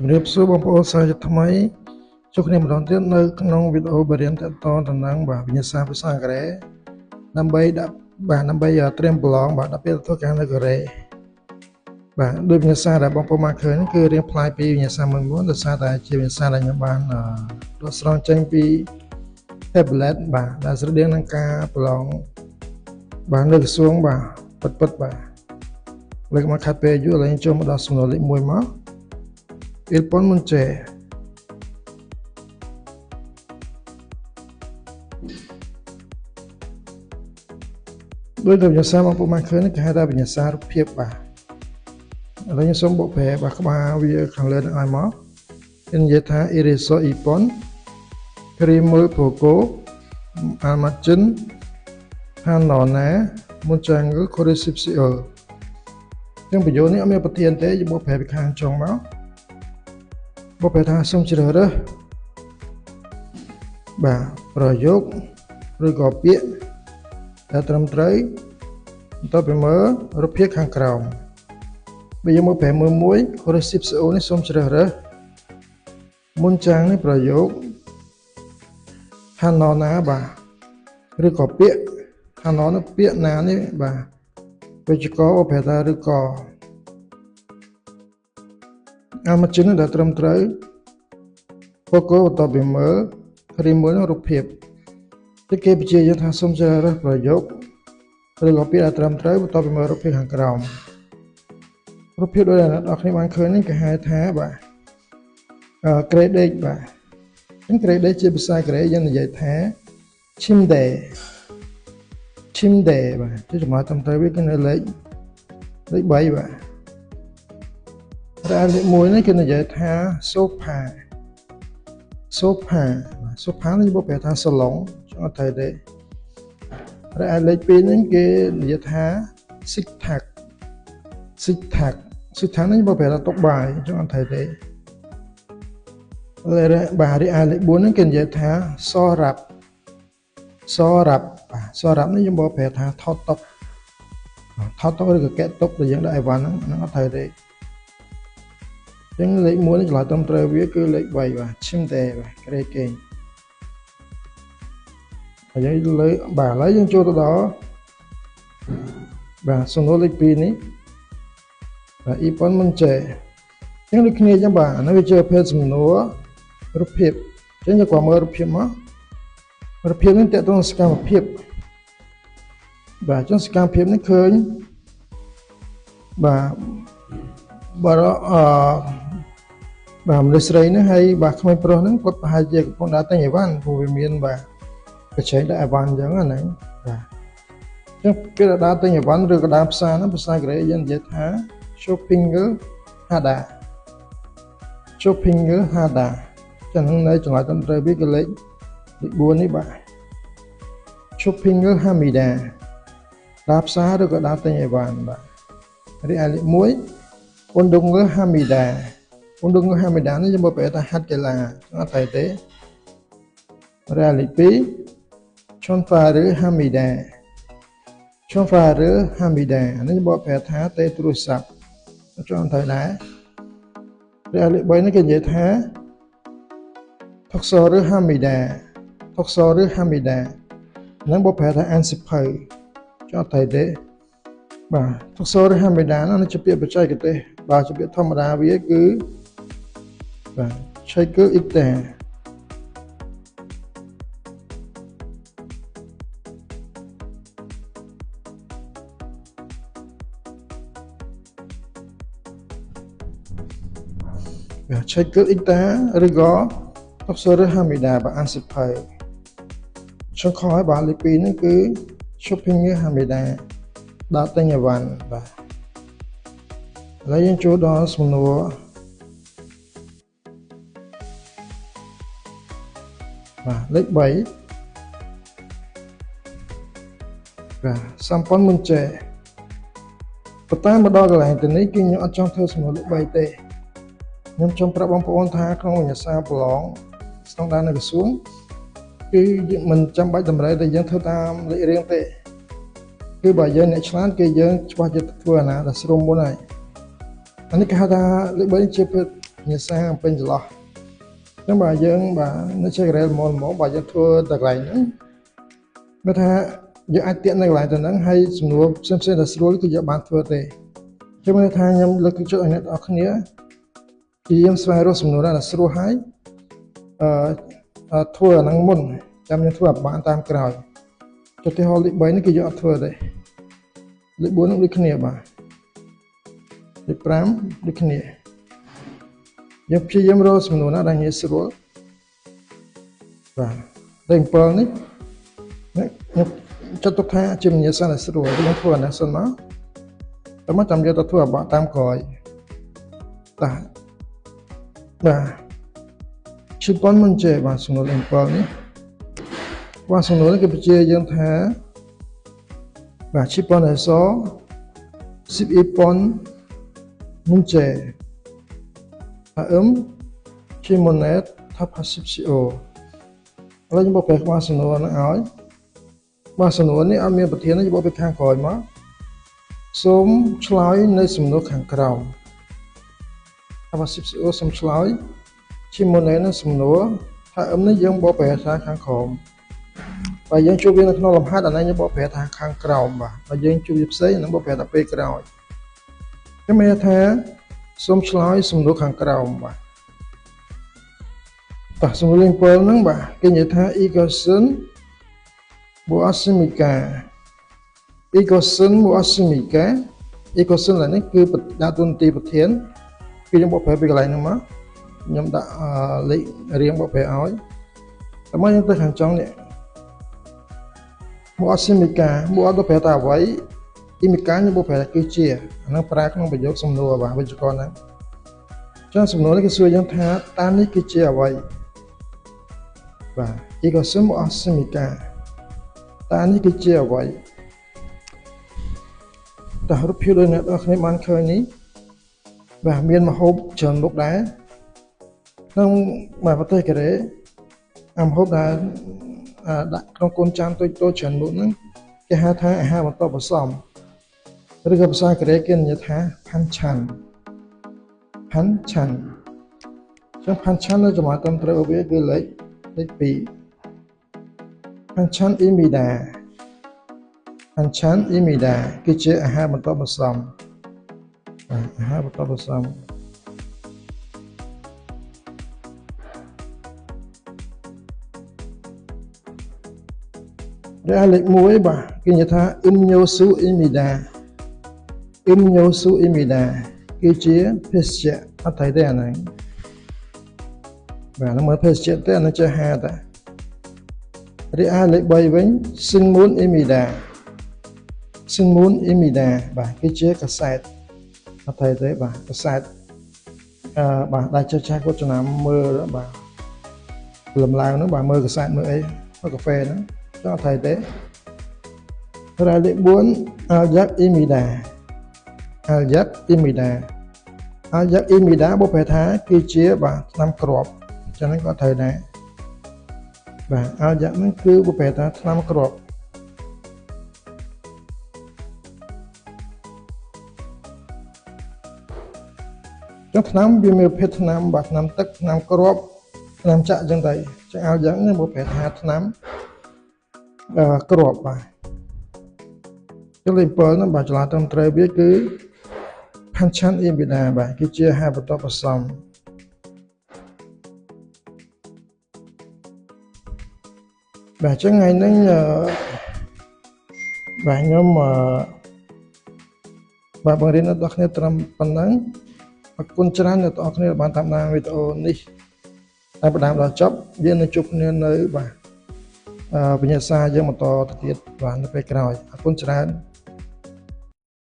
ជំរាបសួរបងប្អូនសាជាថ្មីជួបគ្នាម្ដងទៀតនៅក្នុងវីដេអូបរិញ្ញាបត្រតំណែងវិញ្ញាសាភាសាអង់គ្លេសដើម្បីត្រៀមប្រឡងដល់ពេលធ្វើការនៅកូរ៉េដោយវិញ្ញាសាដែលបងប្អូនបានឃើញគឺរៀងផ្លាយពីវិញ្ញាសាមួយៗដោយសារតែជាវិញ្ញាសាដែលខ្ញុំបានដកស្រង់ចេញពី tablet ដែលស្រដៀងនឹងការប្រឡងនៅក្រសួងពិតលើកមកខាត់ពេលយូរឥឡូវចូលមកដល់សំណួរលេខ1មក Il pon Monteដោយវិញ្ញាសាបងប្អូនបានឃើញគេហៅថាវិញ្ញាសារូបភាពឥឡូវខ្ញុំសូមបកប្រែក្បាលវាខាងលើនឹងឲ្យមកគេនិយាយថា Iriso Ipon Primul Poco Almachin Hanona Munchangul Corresipsio ចឹងប្រយោគនេះអត់មានប្រធានទេយើងបកប្រែពីខាងចុងមកបកប្រែថាសូមជ្រើសរើសប្រយោគឬក៏ពាក្យដែលត្រឹមត្រូវបន្ទាប់ពីមើលរូបភាពខាងក្រោមបើយើងមើលប្រែមើលមួយ corresipsio នេះសូមជ្រើសរើសមុនចាងនេះប្រយោគ hanona ឬក៏ពាក្យ hanona ពាក្យណានេះវិជ្ជករប្រែថាឬក៏មកជិនដែលត្រឹមត្រូវពកបន្ទាប់ពីមើលរីមួយរូបភាពទីគេបញ្ជាក់ថាសូមជ្រើសរើសប្រយោគឬក៏ពាក្យដែលត្រឹមត្រូវបន្ទាប់ពីមើលរូបភាពខាងក្រោមរូបភាពដូចអ្នកនរគ្នាបានឃើញនេះគេហៅថាក្រេដេកអញ្ចឹងក្រេដេកជាភាសាកូរ៉េយើងនិយាយថា chimde ជាចំណុចត្រឹមត្រូវវាគឺនៅលេខ3តែលេខ1នេះគេនិយាយថា sofa នេះបកប្រែថាសាឡុងចង់អត់ត្រូវទេហើយលេខ2នេះគេនិយាយថា sit-tak នេះបកប្រែថាតុបាយចង់អត់ត្រូវទេហើយលេខ4នេះគេនិយាយថា sorap នេះយើងបកប្រែថាថតតុឬក៏កែតុដែលយើងដាក់អីវ៉ាន់ហ្នឹងអត់ត្រូវទេចឹងលេខ1នេះឆ្លើយត្រឹមត្រូវវាគឺលេខ3ឈឹមតែក្រេគេងហើយឥឡូវយើងចូលទៅដល់សំណួរលេខ2នេះអ៊ីប៉ុនមិនចេះចឹងដូចគ្នាចឹងអានេះវាជាប្រភេទសំណួររូបភាពចឹងយើងក៏មើលរូបភាពមករូបភាពនេះតើតើសកម្មភាពចឹងសកម្មភាពនេះឃើញមនុស្សស្រីហ្នឹងហើយក្មេងប្រុសហ្នឹងគាត់ប្រហែលជាកំពុងដើរទិញអីវ៉ាន់ព្រោះវាមានកញ្ចែងដាក់អីវ៉ាន់អញ្ចឹងណាអញ្ចឹងពេលដើរទិញអីវ៉ាន់ឬក៏ដើរផ្សារហ្នឹងភាសាកូរ៉េយើងនិយាយថា shopping hada ចឹងនៅចំណុចត្រឹមត្រូវវាគឺលេខ4នេះshopping hamida ដើរផ្សារឬក៏ដើរទិញអីវ៉ាន់រីឯលេខ1 Undungu Hamida នេះយើងមកប្រែថាហាត់កីឡាអត់ត្រូវទេរីឯលេខ2 Chonfaru Hamida នេះយើងមកប្រែថាទេទូរស័ព្ទចង់ត្រូវដែររីឯលេខ3នេះគេនិយាយថា Toxoru Hamida នឹងមកប្រែថាអានសិភៅចង់ត្រូវទេToxoru Hamida នោះជាពាក្យបច្ចេកទេសជាពាក្យធម្មតាវាគឺឆៃគឺអ៊ីតាឆៃគឺអ៊ីតាឬក៏ Toxoru Hamida អានសិភៅចុងក្រោយលេខ2នេះគឺ shopping Hamida ដើរទិញអីវ៉ាន់ឥឡូវយើងចូលដល់សំណួរលេខ3សម្ព័ន្ធមុនចេប៉ុន្តែមកដល់កន្លែងទៅនេះគឺខ្ញុំអត់ចង់ធ្វើសំណួរលេខ3ទេខ្ញុំចង់ប្រាប់បងប្អូនថាក្នុងវិញ្ញាសាប្រឡងស្តង់ដារនៅក្រសួងគឺមិនចាំបាច់តម្រូវតែយើងធ្វើតាមលេខរៀងទេគឺបើយើងអ្នកឆ្លាតគឺយើងច្បាស់ចិត្តធ្វើអាណាដែលស្រួលមុនហើយអានេះគេហៅថាលេខ3ជា ញាសាពេញចន្លោះចឹងបើយើងបាទនៅចេះក្រែលមកបើយើងធ្វើតែកន្លែងហ្នឹងបើថាយើងអាចទាក់នៅកន្លែងទៅហ្នឹងហើយសំណួរផ្សេងៗដែលស្រួលគឺយើងបានធ្វើទេចឹងមានថាខ្ញុំលើកទឹកចិត្តឲ្យអ្នកនរគ្នាព្យាយាមស្វែងរកសំណួរដែលស្រួលហើយធ្វើអាហ្នឹងមុនចាំយើងធ្វើបានតាមក្រោយឧទាហរណ៍លេខ3នេះគឺយើងអត់ធ្វើទេលេខ4នឹងដូចគ្នាបាទលេខ5ដូចគ្នាយើងព្យាយាមរកសំណួរណាដែលងាយស្រួលបាទលេខ7នេះខ្ញុំចាត់ទុកថាជាវិញ្ញាសាដែលស្រួលយើងធ្វើអានេះសិនមកតែមកចាំយកទៅធ្វើអាបកតាមក្រោយបាទ7មិនចេះបាទសំណួរលេខ7នេះបាទសំណួរនេះគេបញ្ជាយើងថាបាទ7អស11ប៉ុនមិនចេះជាម៉ូណែតថា80CO ឥឡូវខ្ញុំបកប្រែបាទសំណួរហ្នឹងឲ្យបាទសំណួរនេះអត់មានប្រធានទេបកពីខាងក្រោយមកសូមឆ្លើយនៅសំណួរខាងក្រោមថា80CO សូមឆ្លើយជាម៉ូណែតនៅសំណួរថានេះយើងបកប្រែថាខាងក្រោមបើយើងជួបវានៅក្នុងលំហាត់អានេះយើងបកប្រែថាខាងក្រោមបាទបើយើងជួបវាផ្សេងនឹងបកប្រែថាពេលក្រោយគេមានថាសូមឆ្លើយសំណួរខាងក្រោមបាទសំណួរលេខ7ហ្នឹងបាទគេនិយាយថា Equation បូក Asimica Equation បូក Asimica Equation ឡើយនេះគឺដាក់ទូនាទីប្រធានគឺខ្ញុំបកប្រែពីកន្លែងហ្នឹងមកខ្ញុំដាក់លេខរៀងបកប្រែឲ្យតែមកយើងទៅខាងចុងនេះបូក Asimica បូកអត់បកប្រែថាអ្វី Imica ខ្ញុំបកប្រែថាគឺជាអាហ្នឹងប្រើក្នុងប្រយោគសំណួរបាទវិជ្ជាករហ្នឹងចឹងសំណួរនេះគេសួរយើងថាតើនេះគឺជាអ្វីបាទ Equation បូក Asimica តើនេះគឺជាអ្វីតើរូបភាពដូចអ្នកនរគ្នាបានឃើញនេះបាទមានម្ហូបច្រើនមុខដែរក្នុងប្រទេសកូរ៉េម្ហូបដែលដាក់ក្នុងកូនចានតូចច្រើនមុខហ្នឹងគេហៅថាអាហារបន្តបន្សំឬក៏ភាសាកូរ៉េគេនិយាយថា Panchan ចឹង Panchan នៅចំណុចត្រឹមត្រូវវាគឺលេខ2 Panchan Imida គឺជាអាហារបន្តបន្សំអាហារបន្តបន្សំដែលលេខ1បាទគេនិយាយថា Imyosu Imida គឺជាភេសជ្ជៈអត់ថៃទេអាហ្នឹងបាទមើលភេសជ្ជៈទេអាហ្នឹងចេះហាតារីឯលេខ3វិញ Sinmun Imida បាទគឺជាកាសែតអត់ថៃទេបាទកាសែតបាទដែលចាស់គាត់ចំណាំមើលបាទលំឡើងហ្នឹងបាទមើលកាសែតមើលអីមើលកាហ្វេហ្នឹងចង់អត់ថៃទេរីឯលេខ4 Alyak Imida បកប្រែថាគឺជាបាទថ្នាំគ្រាប់ចឹងហ្នឹងក៏ត្រូវដែរបាទ Alyak ហ្នឹងគឺបកប្រែថាថ្នាំគ្រាប់ចឹងថ្នាំវាមានប្រភេទថ្នាំបាទថ្នាំទឹកថ្នាំគ្រាប់ថ្នាំចាក់ចឹងទៅចឹង Alyak ហ្នឹងបកប្រែថាថ្នាំគ្រាប់បាទចឹងលេខ7ហ្នឹងបាទឆ្លាតត្រឹមត្រូវវាគឺ Panchan Imida បាទគឺជាអាហារបន្តបន្សំបាទចឹងថ្ងៃហ្នឹងបាទខ្ញុំបាទបង្រៀនដល់អ្នកត្រឹមប៉ុណ្ណឹងអរគុណច្រើនអ្នកទាំងអស់គ្នាបានតាមដានវីដេអូនេះតែបណ្ដាំដល់ចប់យើងនឹងជួបគ្នានៅបាទវិញ្ញាសាយើងបន្តទៅទៀតបាទនៅពេលក្រោយអរគុណច្រើន